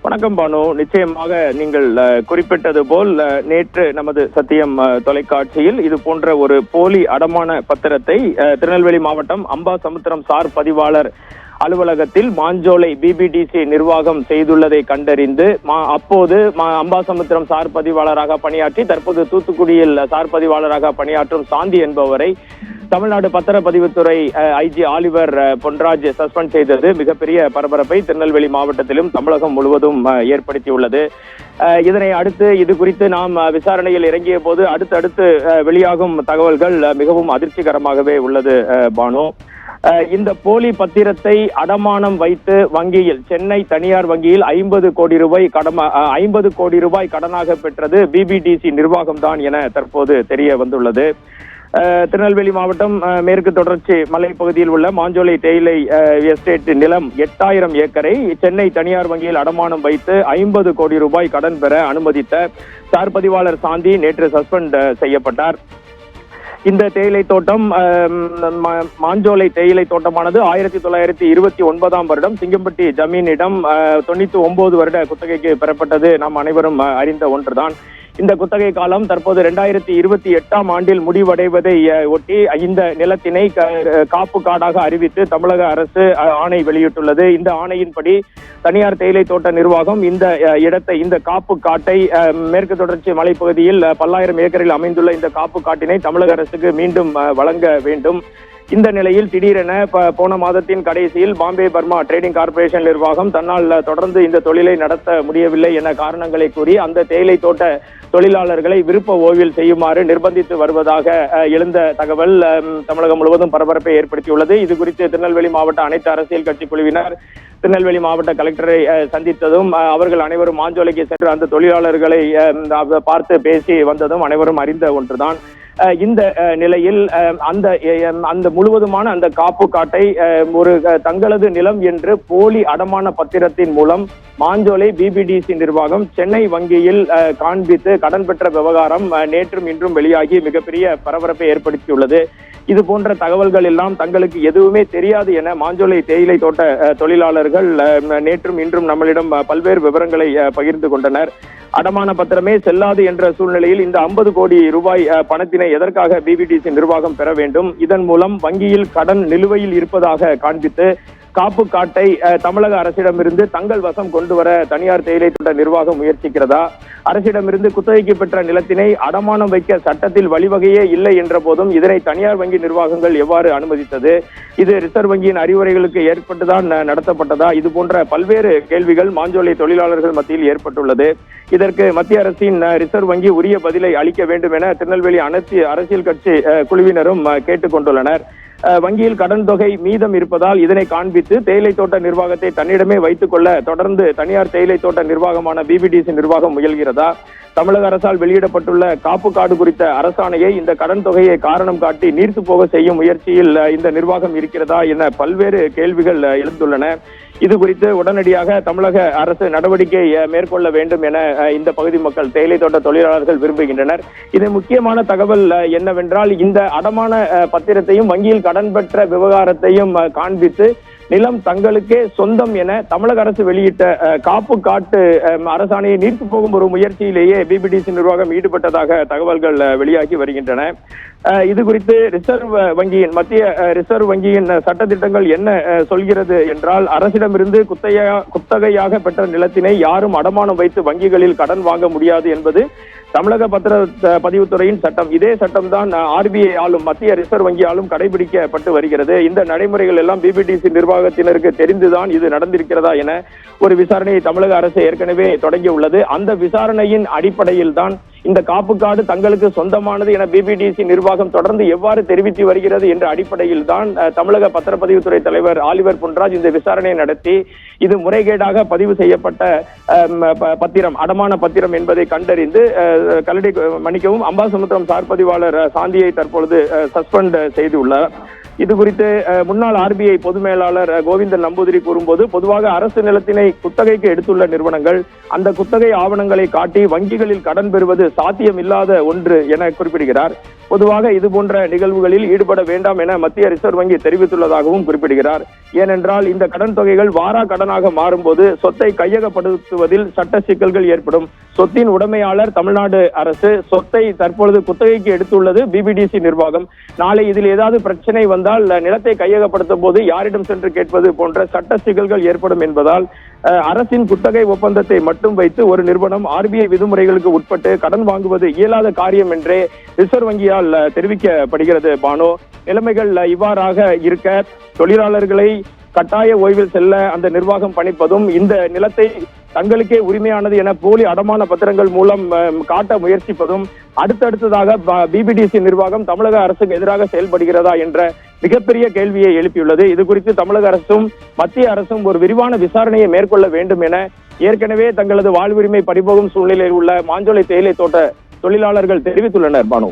வணக்கம் பானு. நிச்சயமாக நீங்கள் குறிப்பிட்டது போல் நேற்று நமது சத்தியம் தொலைக்காட்சியில் இது போன்ற ஒரு போலி அடமான பத்திரத்தை திருநெல்வேலி மாவட்டம் அம்பாசமுத்திரம் சார் பதிவாளர் அலுவலகத்தில் மாஞ்சோலை பிபிடிசி நிர்வாகம் செய்துள்ளதை கண்டறிந்து அப்போது அம்பாசமுத்திரம் சார் பதிவாளராக பணியாற்றி தற்போது தூத்துக்குடியில் சார் பதிவாளராக பணியாற்றும் சாந்தி என்பவரை தமிழ்நாடு பத்திரப்பதிவுத்துறை ஐஜி ஆலிவர் பொன்ராஜ் சஸ்பெண்ட் செய்தது மிகப்பெரிய பரபரப்பை திருநெல்வேலி மாவட்டத்திலும் தமிழகம் முழுவதும் ஏற்படுத்தியுள்ளது. இதனை அடுத்து இது குறித்து நாம் விசாரணையில் இறங்கிய போது அடுத்தடுத்து வெளியாகும் தகவல்கள் மிகவும் அதிர்ச்சிகரமாகவே உள்ளது பானு. இந்த போலி பத்திரத்தை அடமானம் வைத்து வங்கியில் சென்னை தனியார் வங்கியில் 50 கோடி ரூபாய் கடனாக பெற்றது பிபிடிசி நிர்வாகம்தான் என தற்போது தெரிய வந்துள்ளது. திருநெல்வேலி மாவட்டம் மேற்கு தொடர்ச்சி மலைப்பகுதியில் உள்ள மாஞ்சோலை தேயிலை எஸ்டேட் நிலம் 8000 ஏக்கரை சென்னை தனியார் வங்கியில் அடமானம் வைத்து 50 கோடி ரூபாய் கடன் பெற அனுமதித்த சார் பதிவாளர் சாந்தி நேற்று சஸ்பெண்ட் செய்யப்பட்டார். இந்த தேயிலை தோட்டம் மாஞ்சோலை தேயிலை தோட்டமானது 1929ஆம் வருடம் சிங்கம்பட்டி ஜமீனிடம் 99 வருட குத்தகைக்கு பெறப்பட்டது நாம் அனைவரும் அறிந்த ஒன்றுதான். இந்த குத்தகை காலம் தற்போது 2028ஆம் ஆண்டில் முடிவடைவதை ஒட்டி இந்த நிலத்தினை காப்பு காடாக அறிவித்து தமிழக அரசு ஆணை வெளியிட்டுள்ளது. இந்த ஆணையின்படி தனியார் தேயிலை தோட்ட நிர்வாகம் இந்த இடத்தை இந்த காப்பு காட்டை மேற்கு தொடர்ச்சி மலைப்பகுதியில் பல்லாயிரம் ஏக்கரில் அமைந்துள்ள இந்த காப்பு காட்டினை தமிழக அரசுக்கு மீண்டும் வழங்க வேண்டும். இந்த நிலையில் திடீரென போன மாதத்தின் கடைசியில் பாம்பே பர்மா ட்ரேடிங் கார்பரேஷன் நிர்வாகம் தன்னால் தொடர்ந்து இந்த தொழிலை நடத்த முடியவில்லை என காரணங்களை கூறி அந்த தேயிலை தோட்ட தொழிலாளர்களை விருப்ப ஓய்வில் செய்யுமாறு நிர்பந்தித்து வருவதாக எழுந்த தகவல் தமிழகம் முழுவதும் பரபரப்பை ஏற்படுத்தியுள்ளது. இது குறித்து திருநெல்வேலி மாவட்ட அனைத்து அரசியல் கட்சி குழுவினர் திருநெல்வேலி மாவட்ட கலெக்டரை சந்தித்ததும் அவர்கள் அனைவரும் மாஞ்சோலைக்கு சென்று அந்த தொழிலாளர்களை பார்த்து பேசி வந்ததும் அனைவரும் அறிந்த ஒன்றுதான். இந்த நிலையில் அந்த முழுவதுமான அந்த காப்பு காட்டை ஒரு தங்களது நிலம் என்று போலி அடமான பத்திரத்தின் மூலம் மாஞ்சோலை பிபிடிசி நிர்வாகம் சென்னை வங்கியில் காண்பித்து கடன் பெற்ற விவகாரம் நேற்றும் இன்றும் வெளியாகி மிகப்பெரிய பரபரப்பை ஏற்படுத்தியுள்ளது. இது போன்ற தகவல்கள் எல்லாம் தங்களுக்கு எதுவுமே தெரியாது என மாஞ்சோலை தேயிலை தோட்ட தொழிலாளர்கள் நேற்றும் இன்றும் நம்மளிடம் பல்வேறு விவரங்களை பகிர்ந்து கொண்டனர். அடமான பத்திரமே செல்லாது என்ற சூழ்நிலையில் இந்த 50 கோடி ரூபாய் பணத்தினை எதற்காக பிபிடிசி நிர்வாகம் பெற வேண்டும்? இதன் மூலம் வங்கியில் கடன் நிலுவையில் இருப்பதாக காண்பித்து காப்பு காட்டை தமிழக அரசிடமிருந்து தங்கள் வசம் கொண்டு வர தனியார் தேயிலை தோட்ட நிர்வாகம் முயற்சிக்கிறதா? அரசிடமிருந்து குத்தகைக்கு பெற்ற நிலத்தினை அடமானம் வைக்க சட்டத்தில் வழிவகையே இல்லை என்ற போதும் இதனை தனியார் வங்கி நிர்வாகங்கள் எவ்வாறு அனுமதித்தது? இது ரிசர்வ் வங்கியின் அறிவுரைகளுக்கு ஏற்பட்டுதான் நடத்தப்பட்டதா? இது போன்ற பல்வேறு கேள்விகள் மாஞ்சோலை தொழிலாளர்கள் மத்தியில் ஏற்பட்டுள்ளது. இதற்கு மத்திய அரசின் ரிசர்வ் வங்கி உரிய பதிலை அளிக்க வேண்டும் என திருநெல்வேலி அனைத்து அரசியல் கட்சி குழுவினரும் கேட்டுக் கொண்டுள்ளனர். வங்கியில் கடன் தொகை மீதம் இருப்பதால் இதனை காண்பித்து தேயிலை தோட்ட நிர்வாகத்தை தன்னிடமே வைத்துக் கொள்ள தொடர்ந்து தனியார் தேயிலை தோட்ட நிர்வாகமான பிபிடிசி நிர்வாகம் முயல்கிறதா? தமிழக அரசால் வெளியிடப்பட்டுள்ள காப்பு காடு குறித்த அரசாணையை இந்த கடன் தொகையை காரணம் காட்டி நீர்த்து போக செய்யும் முயற்சியில் இந்த நிர்வாகம் இருக்கிறதா என பல்வேறு கேள்விகள் எழுந்துள்ளன. இது குறித்து உடனடியாக தமிழக அரசு நடவடிக்கை மேற்கொள்ள வேண்டும் என இந்த பகுதி மக்கள் தேயிலை தோட்ட தொழிலாளர்கள் விரும்புகின்றனர். இது முக்கியமான தகவல் என்னவென்றால் இந்த அடமான பத்திரத்தையும் வங்கியில் கடன் பெற்ற விவகாரத்தையும் காண்பித்து நிலம் தங்களுக்கே சொந்தம் என தமிழக அரசு வெளியிட்ட காப்பு காட்டு அரசாணையை நீர்த்து போகும் ஒரு முயற்சியிலேயே பிபிடிசி நிர்வாகம் ஈடுபட்டதாக தகவல்கள் வெளியாகி வருகின்றன. இது குறித்து மத்திய ரிசர்வ் வங்கியின் சட்டத்திட்டங்கள் என்ன சொல்கிறது என்றால், அரசிடமிருந்து குத்தகையாக பெற்ற நிலத்தினை யாரும் அடமானம் வைத்து வங்கிகளில் கடன் வாங்க முடியாது என்பது தமிழக பத்திர பதிவுத்துறையின் சட்டம். இதே சட்டம் தான் ஆர்பிஐ ஆலும் மத்திய ரிசர்வ் வங்கியாலும் கடைபிடிக்கப்பட்டு வருகிறது. இந்த நடைமுறைகள் எல்லாம் பிபிடிசி நிர்வாகத்தினருக்கு தெரிந்துதான் இது நடந்திருக்கிறதா என ஒரு விசாரணையை தமிழக அரசு ஏற்கனவே தொடங்கியுள்ளது. அந்த விசாரணையின் அடிப்படையில் தான் இந்த காப்பு காடு தங்களுக்கு சொந்தமானது என பிபிடிசி நிர்வாகம் தொடர்ந்து எவ்வாறு தெரிவித்து வருகிறது என்ற அடிப்படையில் தான் தமிழக பத்திரப்பதிவுத்துறை தலைவர் ஆலிவர் பொன்ராஜ் இந்த விசாரணையை நடத்தி இது முறைகேடாக பதிவு செய்யப்பட்ட பத்திரம், அடமான பத்திரம் என்பதை கண்டறிந்து அம்பாசமுத்திரம் சார் பதிவாளர் சாந்தியை தற்பொழுது சஸ்பெண்ட் செய்துள்ளார். இது குறித்து முன்னாள் ஆர்பிஐ பொது மேலாளர் கோவிந்தன் நம்பூதிரி கூறும்போது, பொதுவாக அரசு நிலத்தினை குத்தகைக்கு எடுத்துள்ள நிறுவனங்கள் அந்த குத்தகை ஆவணங்களை காட்டி வங்கிகளில் கடன் பெறுவது சாத்தியம் இல்லாத ஒன்று என குறிப்பிடுகிறார். பொதுவாக இது போன்ற நிகழ்வுகளில் ஈடுபட வேண்டாம் என மத்திய ரிசர்வ் வங்கி தெரிவித்துள்ளதாகவும் குறிப்பிடுகிறார். ஏனென்றால் இந்த கடன் தொகைகள் வாரா கடனாக மாறும்போது சொத்தை கையகப்படுத்துவதில் சட்ட சிக்கல்கள் ஏற்படும். சொத்தின் உடைமையாளர் தமிழ்நாடு அரசு, சொத்தை தற்பொழுது குத்தகைக்கு எடுத்துள்ளது பிபிடிசி நிர்வாகம். நாளை இதில் ஏதாவது பிரச்சனை வந்தால் நிலத்தை கையகப்படுத்தும் போது யாரிடம் சென்று கேட்பது போன்ற சட்ட சிக்கல்கள் ஏற்படும் என்பதால் அரசின் குத்தகை ஒப்பந்தத்தை மட்டும் வைத்து ஒரு நிறுவனம் RBI விதிமுறைகளுக்கு உட்பட்டு கடன் வாங்குவது இயலாத காரியம் என்றே ரிசர்வ் வங்கியால் தெரிவிக்கப்படுகிறது. பானு, நிலைமைகள் இவ்வாறாக இருக்க தொழிலாளர்களை கட்டாய ஓய்வில் செல்ல அந்த நிர்வாகம் பணிப்பதும், இந்த நிலத்தை தங்களுக்கே உரிமையானது என போலி அடமான பத்திரங்கள் மூலம் காட்ட முயற்சிப்பதும், அடுத்தடுத்ததாக பிபிடிசி நிர்வாகம் தமிழக அரசுக்கு எதிராக செயல்படுகிறதா என்ற மிகப்பெரிய கேள்வியை எழுப்பியுள்ளது. இது குறித்து தமிழக அரசும் மத்திய அரசும் ஒரு விரிவான விசாரணையை மேற்கொள்ள வேண்டும் என ஏற்கனவே தங்களது வாழ்வுரிமை பறிபோகும் சூழ்நிலையில் உள்ள மாஞ்சோலை தேயிலை தோட்ட தொழிலாளர்கள் தெரிவித்துள்ளனர். பானு.